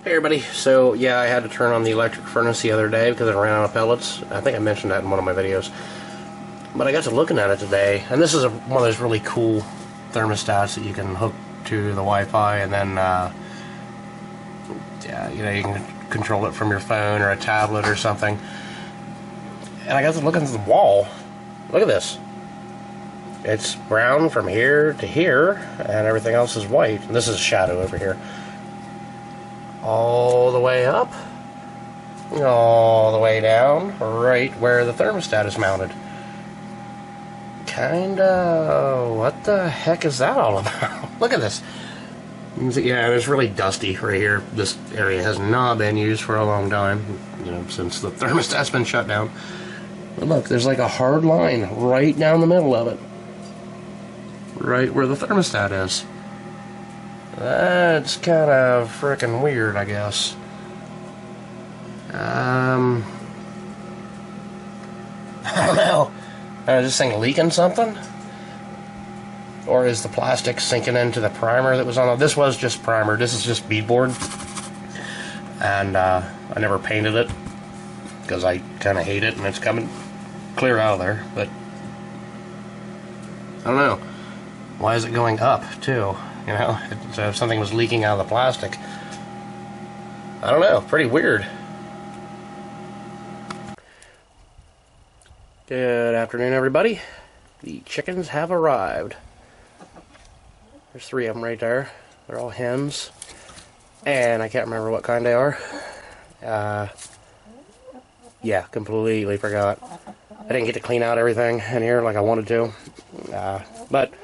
Hey everybody, so yeah, I had to turn on the electric furnace the other day because it ran out of pellets. I think I mentioned that in one of my videos. But I got to looking at it today, and this is one of those really cool thermostats that you can hook to the Wi-Fi, and then yeah, you know, you can control it from your phone or a tablet or something. And I got to looking at the wall. Look at this. It's brown from here to here, and everything else is white. And this is a shadow over here. All the way up, all the way down, right where the thermostat is mounted. Kinda, what the heck is that all about? Look at this. Yeah, it's really dusty right here. This area has not been used for a long time, you know, since the thermostat's been shut down. But look, there's like a hard line right down the middle of it. Right where the thermostat is. That's kind of frickin' weird, I guess. I don't know. Is this thing leaking something? Or is the plastic sinking into the primer that was on it? This was just primer. This is just beadboard. And I never painted it because I kind of hate it and it's coming clear out of there. But I don't know. Why is it going up, too? You know, so if something was leaking out of the plastic. I don't know, pretty weird. Good afternoon, everybody. The chickens have arrived. There's 3 of them right there. They're all hens. And I can't remember what kind they are. Yeah, completely forgot. I didn't get to clean out everything in here like I wanted to. But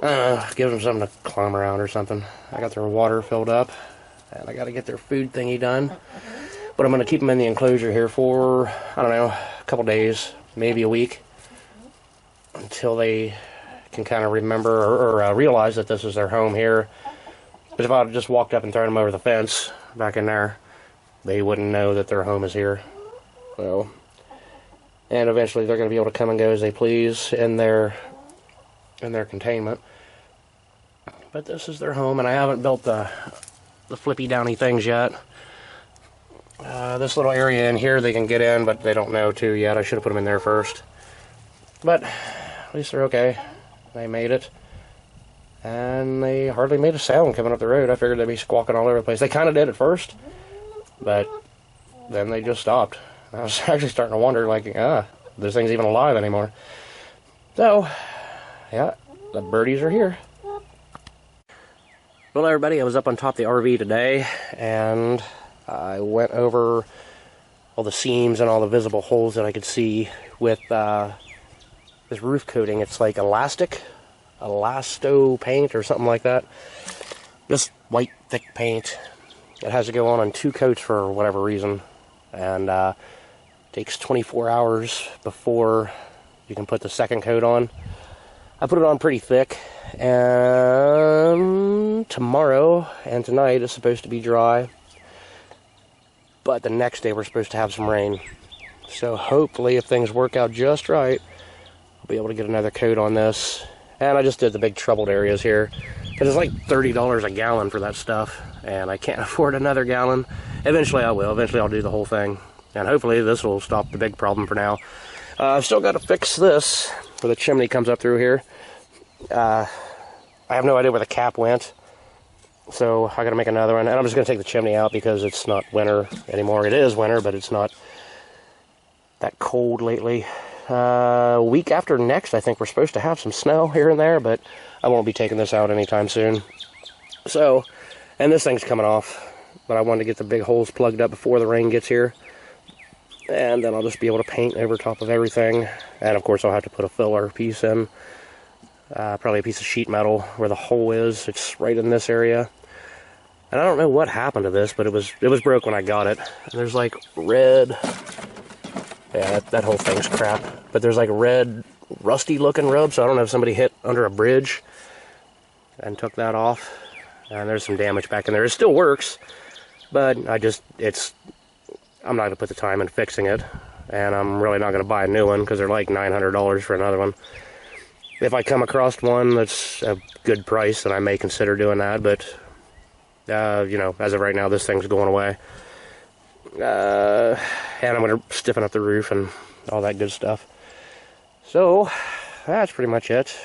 I don't know, give them something to climb around or something. I got their water filled up, and I got to get their food thingy done. But I'm going to keep them in the enclosure here for, I don't know, a couple days, maybe a week, until they can kind of remember or realize that this is their home here. But if I had just walked up and thrown them over the fence back in there, they wouldn't know that their home is here. So, and eventually they're going to be able to come and go as they please in their containment. But this is their home, and I haven't built the flippy downy things yet. This little area in here they can get in, but they don't know to yet. I should have put them in there first. But at least they're okay. They made it. And they hardly made a sound coming up the road. I figured they'd be squawking all over the place. They kind of did at first, but then they just stopped. I was actually starting to wonder, like, this thing's even alive anymore. So, yeah, the birdies are here. Well, everybody, I was up on top of the RV today, and I went over all the seams and all the visible holes that I could see with this roof coating. It's like elasto paint or something like that. This white, thick paint. It has to go on 2 coats for whatever reason, and takes 24 hours before you can put the second coat on. I put it on pretty thick, and tomorrow and tonight is supposed to be dry, but the next day we're supposed to have some rain. So hopefully, if things work out just right, I'll be able to get another coat on this. And I just did the big troubled areas here, because it's like $30 a gallon for that stuff, and I can't afford another gallon. Eventually I will. Eventually I'll do the whole thing, and hopefully this will stop the big problem for now. I've still got to fix this, where the chimney comes up through here. I have no idea where the cap went, so I got to make another one. And I'm just going to take the chimney out because it's not winter anymore. It is winter, but it's not that cold lately. A week after next, I think we're supposed to have some snow here and there, but I won't be taking this out anytime soon. So, and this thing's coming off, but I wanted to get the big holes plugged up before the rain gets here. And then I'll just be able to paint over top of everything. And of course I'll have to put a filler piece in. Probably a piece of sheet metal where the hole is. It's right in this area. And I don't know what happened to this, but it was broke when I got it. And there's like red... Yeah, that whole thing's crap. But there's like red, rusty looking rub, so I don't know if somebody hit under a bridge and took that off. And there's some damage back in there. It still works, but I'm not going to put the time in fixing it. And I'm really not going to buy a new one because they're like $900 for another one. If I come across one that's a good price, then I may consider doing that, but You know, as of right now, this thing's going away. And I'm going to stiffen up the roof and all that good stuff. So, that's pretty much it.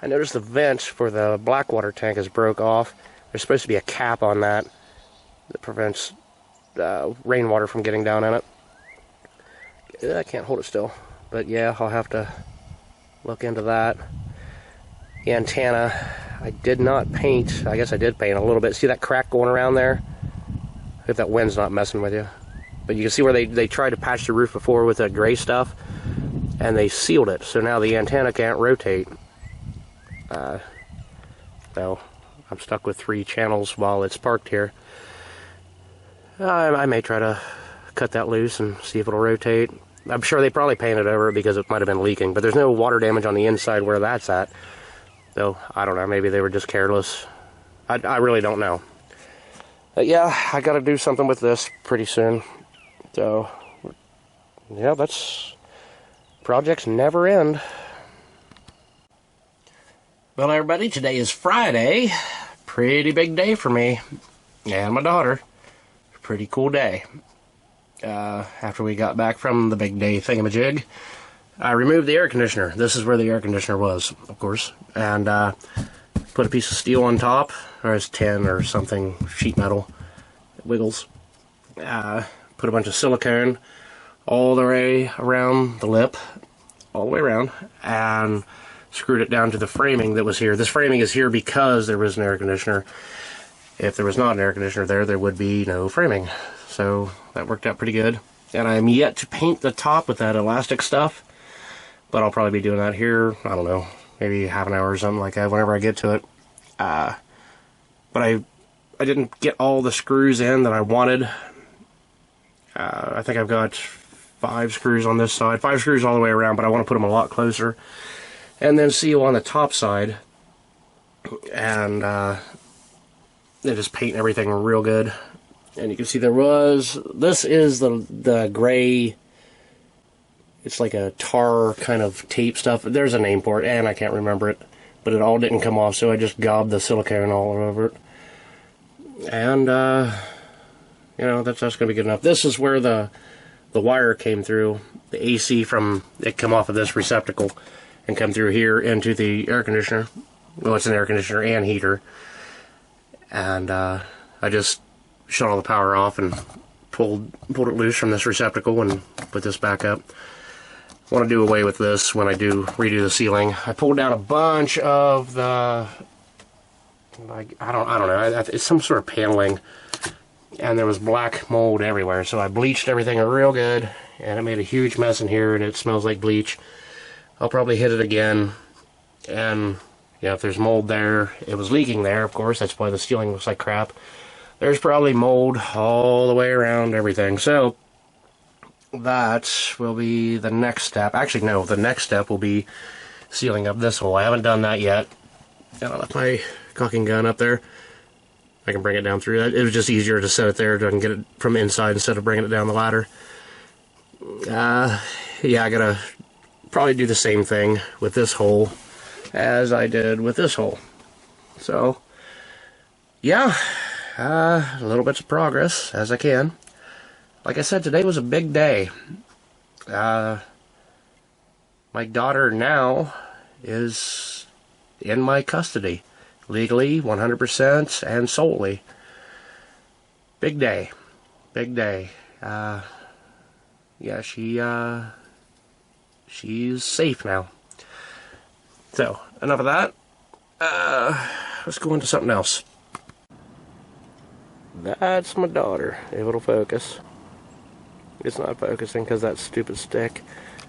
I noticed the vent for the Blackwater tank is broke off. There's supposed to be a cap on that prevents rainwater from getting down in it. I can't hold it still. But yeah, I'll have to look into that. The antenna, I did not paint. I guess I did paint a little bit. See that crack going around there? If that wind's not messing with you. But you can see where they tried to patch the roof before with that gray stuff, and they sealed it, so now the antenna can't rotate. So I'm stuck with 3 channels while it's parked here. I may try to cut that loose and see if it'll rotate. I'm sure they probably painted over it because it might have been leaking, but there's no water damage on the inside where that's at. So I don't know, maybe they were just careless. I really don't know. But yeah, I gotta do something with this pretty soon. So yeah, that's projects never end. Well, everybody, today is Friday. Pretty big day for me and my daughter. Pretty cool day. After we got back from the big day thingamajig, I removed the air conditioner. This is where the air conditioner was, of course, and put a piece of steel on top, or it's tin or something, sheet metal. It wiggles. Put a bunch of silicone all the way around the lip, all the way around, and screwed it down to the framing that was here. This framing is here because there was an air conditioner. If there was not an air conditioner there would be no framing. So that worked out pretty good. And I'm yet to paint the top with that elastic stuff, but I'll probably be doing that here, I don't know, maybe half an hour or something like that whenever I get to it. But I didn't get all the screws in that I wanted. I think I've got 5 screws on this side, 5 screws all the way around, but I want to put them a lot closer. And then seal on the top side, and then just paint everything real good. And you can see this is the gray, it's like a tar kind of tape stuff. There's a name for it, and I can't remember it, but it all didn't come off, so I just gobbed the silicone all over it. And, you know, that's going to be good enough. This is where the wire came through, the AC from it come off of this receptacle and come through here into the air conditioner. Well, it's an air conditioner and heater. And I just shut all the power off and pulled it loose from this receptacle and put this back up. I want to do away with this when I do redo the ceiling. I pulled down a bunch of the, I don't know, it's some sort of paneling, and there was black mold everywhere, so I bleached everything real good, and it made a huge mess in here, and it smells like bleach. I'll probably hit it again, and yeah, if there's mold there, it was leaking there, of course, that's why the ceiling looks like crap. There's probably mold all the way around everything, so that will be the next step. Actually, no, the next step will be sealing up this hole. I haven't done that yet, and I left my caulking gun up there. I can bring it down through that. It was just easier to set it there so I can get it from inside instead of bringing it down the ladder. Yeah, I gotta probably do the same thing with this hole as I did with this hole. So, yeah, little bits of progress as I can. Like I said, today was a big day. My daughter now is in my custody. Legally, 100%, and solely. Big day. Big day. Yeah, she's safe now. So, enough of that. Let's go into something else. That's my daughter, if it'll focus. It's not focusing because that stupid stick.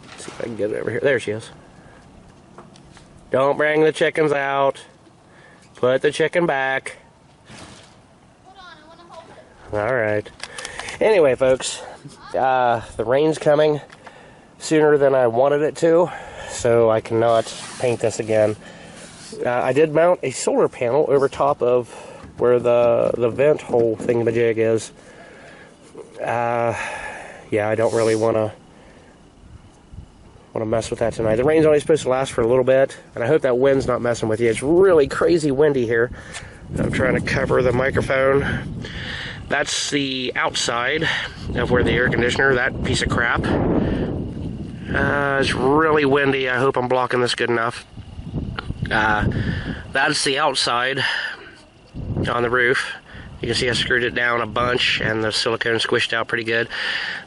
Let's see if I can get it over here. There she is. Don't bring the chickens out. Put the chicken back. Hold on, I want to hold it. Alright. Anyway, folks, the rain's coming sooner than I wanted it to, so I cannot paint this again. I did mount a solar panel over top of where the vent hole thingamajig is. Yeah, I don't really want to want to mess with that tonight. The rain's only supposed to last for a little bit, and I hope that wind's not messing with you. It's really crazy windy here. I'm trying to cover the microphone. That's the outside of where the air conditioner, that piece of crap. It's really windy. I hope I'm blocking this good enough. That's the outside on the roof. You can see I screwed it down a bunch and the silicone squished out pretty good.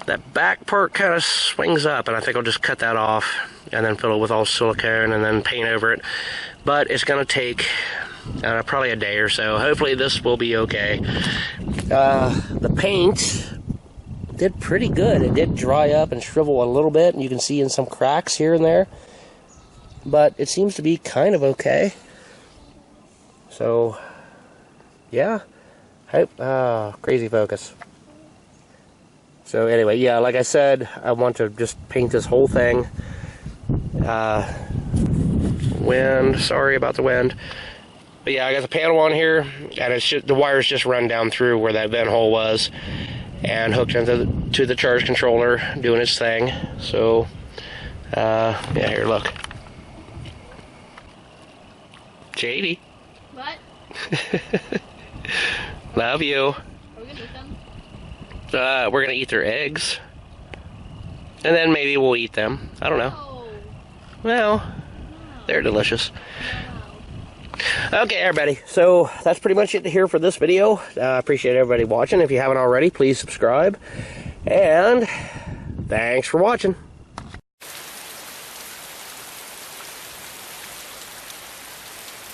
That back part kind of swings up, and I think I'll just cut that off and then fill it with all silicone and then paint over it. But it's going to take probably a day or so. Hopefully this will be okay. The paint did pretty good. It did dry up and shrivel a little bit, and you can see in some cracks here and there. But it seems to be kind of okay. So, yeah. Crazy focus. So anyway, yeah, like I said, I want to just paint this whole thing. Wind, sorry about the wind. But yeah, I got the panel on here, and it's just, the wires just run down through where that vent hole was, and hooked into the charge controller, doing its thing. So, yeah, here, look. JD. What? Love you. Are we gonna eat them? We're gonna eat their eggs. And then maybe we'll eat them. I don't know. No. Well, No. they're delicious. No. Okay, everybody. So that's pretty much it here for this video. Appreciate everybody watching. If you haven't already, please subscribe. And thanks for watching.